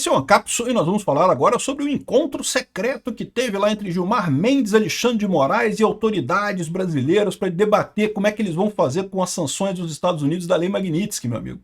esse é o Ancapso e nós vamos falar agora sobre o encontro secreto que teve lá entre Gilmar Mendes, Alexandre de Moraes e autoridades brasileiras para debater como é que eles vão fazer com as sanções dos Estados Unidos da Lei Magnitsky, meu amigo.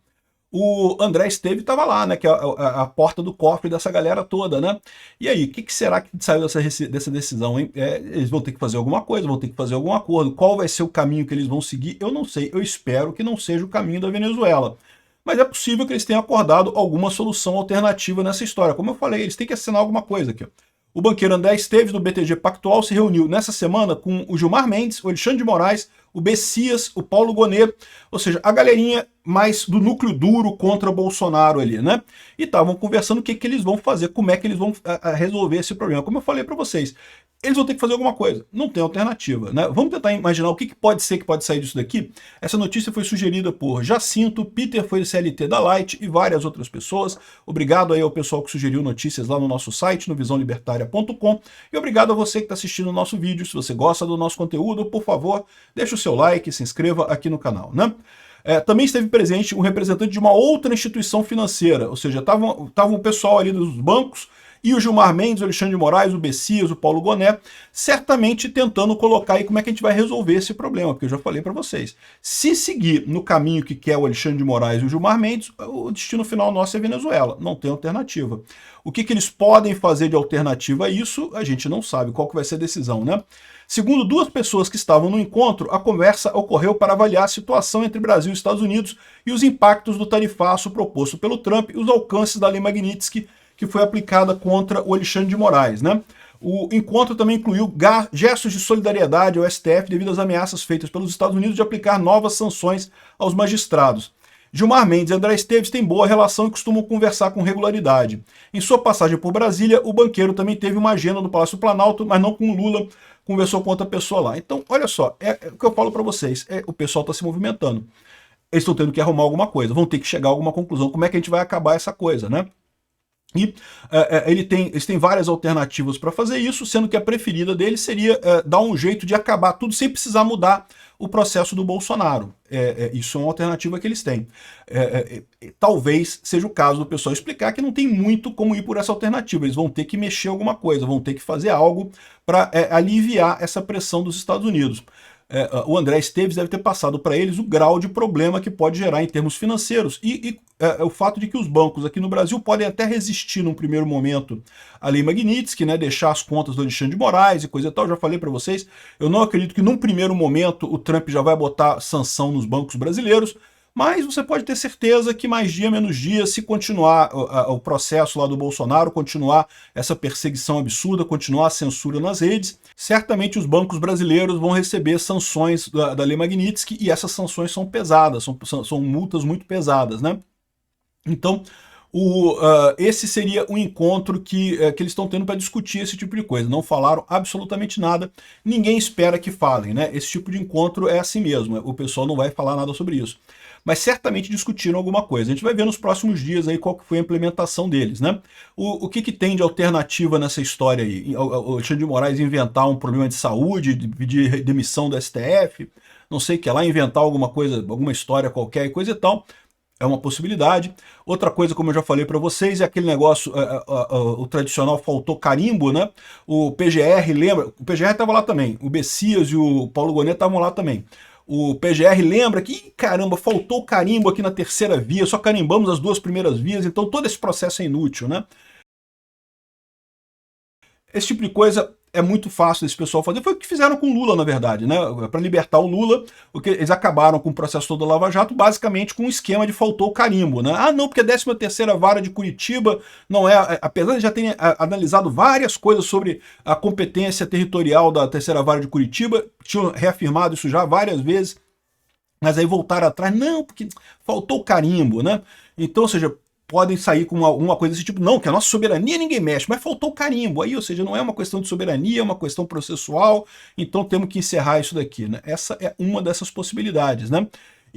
O André Esteves estava lá, né, que é a porta do cofre dessa galera toda, né? E aí, o que será que saiu dessa decisão, hein? Eles vão ter que fazer alguma coisa, vão ter que fazer algum acordo. Qual vai ser o caminho que eles vão seguir? Eu não sei, eu espero que não seja o caminho da Venezuela. Mas é possível que eles tenham acordado alguma solução alternativa nessa história. Como eu falei, eles têm que assinar alguma coisa aqui. O banqueiro André Esteves, do BTG Pactual, se reuniu nessa semana com o Gilmar Mendes, o Alexandre de Moraes, o Bessias, o Paulo Gonet, ou seja, a galerinha mais do núcleo duro contra o Bolsonaro ali, né? E estavam conversando o que eles vão fazer, como é que eles vão resolver esse problema. Como eu falei para vocês, eles vão ter que fazer alguma coisa, não tem alternativa, né? Vamos tentar imaginar o que pode ser que pode sair disso daqui. Essa notícia foi sugerida por Jacinto, Peter foi CLT da Light e várias outras pessoas. Obrigado aí ao pessoal que sugeriu notícias lá no nosso site, no visãolibertaria.com, e obrigado a você que está assistindo o nosso vídeo. Se você gosta do nosso conteúdo, por favor, deixe o seu like, se inscreva aqui no canal, né? Também esteve presente um representante de uma outra instituição financeira, ou seja, tava o pessoal ali dos bancos e o Gilmar Mendes, o Alexandre de Moraes, o Bessias, o Paulo Gonet, certamente tentando colocar aí como é que a gente vai resolver esse problema, porque eu já falei para vocês. Se seguir no caminho que quer o Alexandre de Moraes e o Gilmar Mendes, o destino final nosso é Venezuela, não tem alternativa. O que eles podem fazer de alternativa a isso, a gente não sabe qual que vai ser a decisão, né? Segundo duas pessoas que estavam no encontro, a conversa ocorreu para avaliar a situação entre Brasil e Estados Unidos e os impactos do tarifaço proposto pelo Trump e os alcances da Lei Magnitsky, que foi aplicada contra o Alexandre de Moraes, né? O encontro também incluiu gestos de solidariedade ao STF devido às ameaças feitas pelos Estados Unidos de aplicar novas sanções aos magistrados. Gilmar Mendes e André Esteves têm boa relação e costumam conversar com regularidade. Em sua passagem por Brasília, o banqueiro também teve uma agenda no Palácio Planalto, mas não com Lula, conversou com outra pessoa lá. Então, olha só, é o que eu falo para vocês, o pessoal está se movimentando. Eles estão tendo que arrumar alguma coisa, vão ter que chegar a alguma conclusão. Como é que a gente vai acabar essa coisa, né? E eles têm várias alternativas para fazer isso, sendo que a preferida deles seria dar um jeito de acabar tudo sem precisar mudar o processo do Bolsonaro. Isso é uma alternativa que eles têm. Talvez seja o caso do pessoal explicar que não tem muito como ir por essa alternativa. Eles vão ter que mexer alguma coisa, vão ter que fazer algo para aliviar essa pressão dos Estados Unidos. O André Esteves deve ter passado para eles o grau de problema que pode gerar em termos financeiros e o fato de que os bancos aqui no Brasil podem até resistir num primeiro momento à Lei Magnitsky, né, deixar as contas do Alexandre de Moraes e coisa e tal. Já falei para vocês, eu não acredito que num primeiro momento o Trump já vai botar sanção nos bancos brasileiros, mas você pode ter certeza que mais dia, menos dia, se continuar o processo lá do Bolsonaro, continuar essa perseguição absurda, continuar a censura nas redes, certamente os bancos brasileiros vão receber sanções da Lei Magnitsky e essas sanções são pesadas, são multas muito pesadas, né? Então, esse seria um encontro que eles estão tendo para discutir esse tipo de coisa. Não falaram absolutamente nada, ninguém espera que falem, né? Esse tipo de encontro é assim mesmo, o pessoal não vai falar nada sobre isso. Mas certamente discutiram alguma coisa. A gente vai ver nos próximos dias aí qual que foi a implementação deles, né? O que tem de alternativa nessa história aí? O Alexandre de Moraes inventar um problema de saúde, de pedir demissão do STF, não sei o que lá, inventar alguma coisa, alguma história qualquer, coisa e tal. É uma possibilidade. Outra coisa, como eu já falei para vocês, é aquele negócio, o tradicional faltou carimbo, né? O PGR, lembra? O PGR estava lá também. O Bessias e o Paulo Gonet estavam lá também. O PGR lembra que, caramba, faltou carimbo aqui na terceira via, só carimbamos as duas primeiras vias, então todo esse processo é inútil, né? Esse tipo de coisa é muito fácil desse pessoal fazer. Foi o que fizeram com o Lula, na verdade, né? Para libertar o Lula, porque eles acabaram com o processo todo da Lava Jato, basicamente com um esquema de faltou o carimbo, né? Ah, não, porque a 13ª Vara de Curitiba não é... Apesar de já terem analisado várias coisas sobre a competência territorial da 3ª Vara de Curitiba, tinham reafirmado isso já várias vezes, mas aí voltaram atrás, não, porque faltou o carimbo, né? Então, ou seja, podem sair com alguma coisa desse tipo, não, que a nossa soberania ninguém mexe, mas faltou o carimbo aí, ou seja, não é uma questão de soberania, é uma questão processual, então temos que encerrar isso daqui, né? Essa é uma dessas possibilidades, né?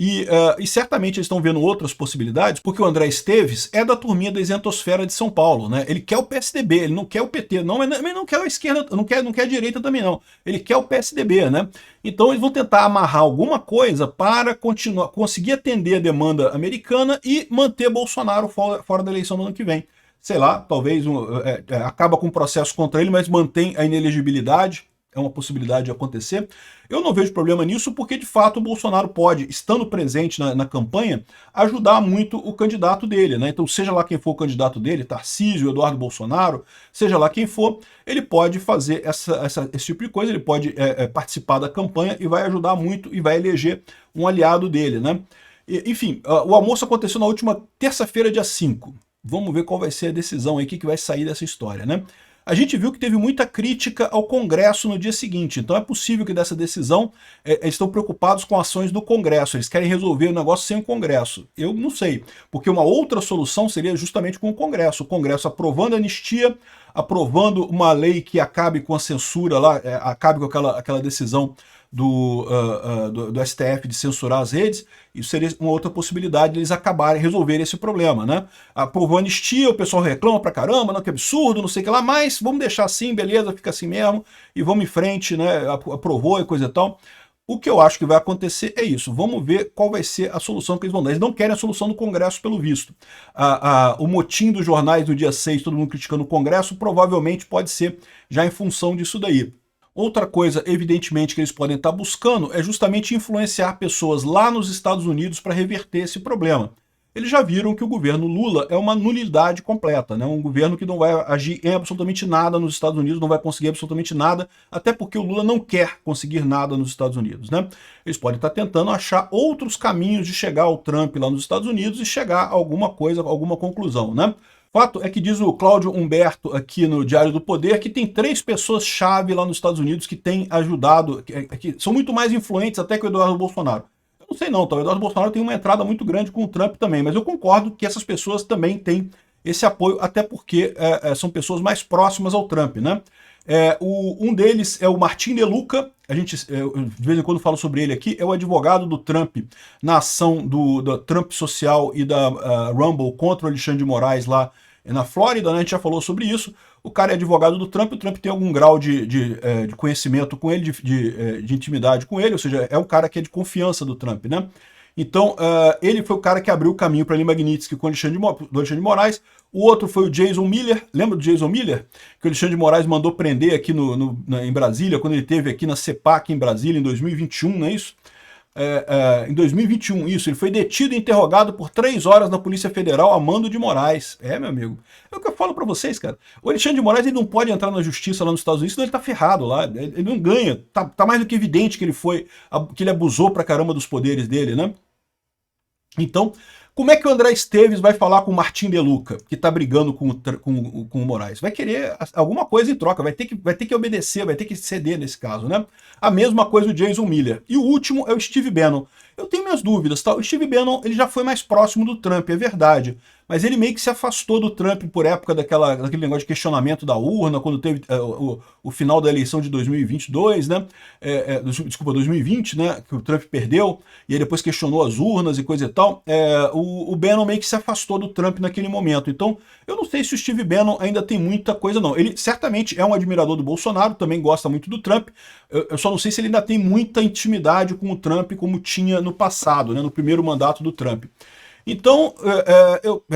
E certamente eles estão vendo outras possibilidades, porque o André Esteves é da turminha da isentosfera de São Paulo, né? Ele quer o PSDB, ele não quer o PT, não, mas não quer a esquerda, não quer a direita também não. Ele quer o PSDB, né? Então eles vão tentar amarrar alguma coisa para conseguir atender a demanda americana e manter Bolsonaro fora da eleição do ano que vem. sei lá, talvez acaba com o processo contra ele, mas mantém a inelegibilidade. É uma possibilidade de acontecer. Eu não vejo problema nisso porque, de fato, o Bolsonaro pode, estando presente na campanha, ajudar muito o candidato dele, né? Então, seja lá quem for o candidato dele, Tarcísio, Eduardo Bolsonaro, seja lá quem for, ele pode fazer esse tipo de coisa, ele pode participar da campanha e vai ajudar muito e vai eleger um aliado dele, né? Enfim, o almoço aconteceu na última terça-feira, dia 5. Vamos ver qual vai ser a decisão aí, o que vai sair dessa história, né? A gente viu que teve muita crítica ao Congresso no dia seguinte, então é possível que dessa decisão eles estão preocupados com ações do Congresso, eles querem resolver o negócio sem o Congresso. Eu não sei, porque uma outra solução seria justamente com o Congresso aprovando a anistia, aprovando uma lei que acabe com a censura lá, acabe com aquela decisão do STF de censurar as redes. Isso seria uma outra possibilidade de eles acabarem, resolverem esse problema, né? Aprovou a anistia, o pessoal reclama pra caramba, não, que absurdo, não sei o que lá, mas vamos deixar assim, beleza, fica assim mesmo, e vamos em frente, né? Aprovou e coisa e tal. O que eu acho que vai acontecer é isso. Vamos ver qual vai ser a solução que eles vão dar. Eles não querem a solução do Congresso, pelo visto. O motim dos jornais no dia 6, todo mundo criticando o Congresso, provavelmente pode ser já em função disso daí. Outra coisa, evidentemente, que eles podem estar buscando é justamente influenciar pessoas lá nos Estados Unidos para reverter esse problema. Eles já viram que o governo Lula é uma nulidade completa, né? Um governo que não vai agir em absolutamente nada nos Estados Unidos, não vai conseguir absolutamente nada, até porque o Lula não quer conseguir nada nos Estados Unidos, né? Eles podem estar tentando achar outros caminhos de chegar ao Trump lá nos Estados Unidos e chegar a alguma coisa, alguma conclusão, né? Fato é que diz o Cláudio Humberto aqui no Diário do Poder que tem 3 pessoas-chave lá nos Estados Unidos que têm ajudado, que são muito mais influentes até que o Eduardo Bolsonaro. Eu não sei não, tá? O Eduardo Bolsonaro tem uma entrada muito grande com o Trump também, mas eu concordo que essas pessoas também têm esse apoio, até porque são pessoas mais próximas ao Trump, né? Um deles é o Martin De Luca, de vez em quando falo sobre ele aqui, é o advogado do Trump na ação do Trump Social e da Rumble contra o Alexandre de Moraes lá na Flórida, né? A gente já falou sobre isso. O cara é advogado do Trump, o Trump tem algum grau de conhecimento com ele, de intimidade com ele, ou seja, é um cara que é de confiança do Trump, né? Então, ele foi o cara que abriu o caminho para a Magnitsky com o do Alexandre de Moraes. O outro foi o Jason Miller. Lembra do Jason Miller? Que o Alexandre de Moraes mandou prender aqui em Brasília, quando ele esteve aqui na CEPAC em Brasília, em 2021, não é isso? Em 2021, isso. Ele foi detido e interrogado por 3 horas na Polícia Federal a mando de Moraes. Meu amigo. É o que eu falo para vocês, cara. O Alexandre de Moraes ele não pode entrar na justiça lá nos Estados Unidos, senão ele tá ferrado lá. Ele não ganha. Tá mais do que evidente que ele abusou pra caramba dos poderes dele, né? Então, como é que o André Esteves vai falar com o Martin De Luca, que está brigando com o Moraes? Vai querer alguma coisa em troca, vai ter que obedecer, vai ter que ceder nesse caso, né? A mesma coisa o Jason Miller. E o último é o Steve Bannon. Eu tenho minhas dúvidas, tá? O Steve Bannon ele já foi mais próximo do Trump, é verdade. Mas ele meio que se afastou do Trump por época daquele negócio de questionamento da urna, quando teve o final da eleição de 2022, né? Desculpa, 2020, né? Que o Trump perdeu, e aí depois questionou as urnas e coisa e tal. O Bannon meio que se afastou do Trump naquele momento. Então, eu não sei se o Steve Bannon ainda tem muita coisa, não. Ele certamente é um admirador do Bolsonaro, também gosta muito do Trump. Eu só não sei se ele ainda tem muita intimidade com o Trump como tinha no passado, né? No primeiro mandato do Trump. Então,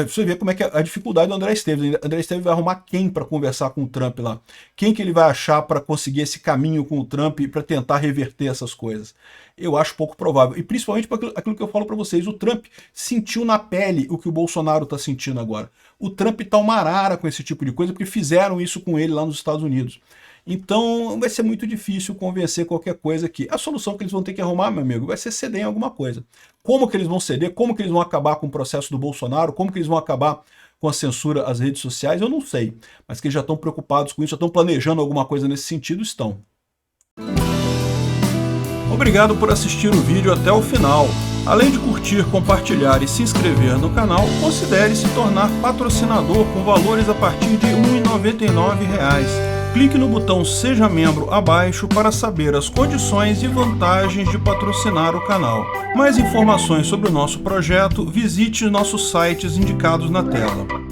você vê como é que é a dificuldade do André Esteves. O André Esteves vai arrumar quem para conversar com o Trump lá? Quem que ele vai achar para conseguir esse caminho com o Trump e para tentar reverter essas coisas? Eu acho pouco provável. E principalmente por aquilo que eu falo para vocês, o Trump sentiu na pele o que o Bolsonaro está sentindo agora. O Trump está uma arara com esse tipo de coisa porque fizeram isso com ele lá nos Estados Unidos. Então vai ser muito difícil convencer qualquer coisa aqui. A solução que eles vão ter que arrumar, meu amigo, vai ser ceder em alguma coisa. Como que eles vão ceder? Como que eles vão acabar com o processo do Bolsonaro? Como que eles vão acabar com a censura às redes sociais? Eu não sei. Mas que eles já estão preocupados com isso, já estão planejando alguma coisa nesse sentido, estão. Obrigado por assistir o vídeo até o final. Além de curtir, compartilhar e se inscrever no canal, considere se tornar patrocinador com valores a partir de R$ 1,99. Clique no botão Seja Membro abaixo para saber as condições e vantagens de patrocinar o canal. Mais informações sobre o nosso projeto, visite nossos sites indicados na tela.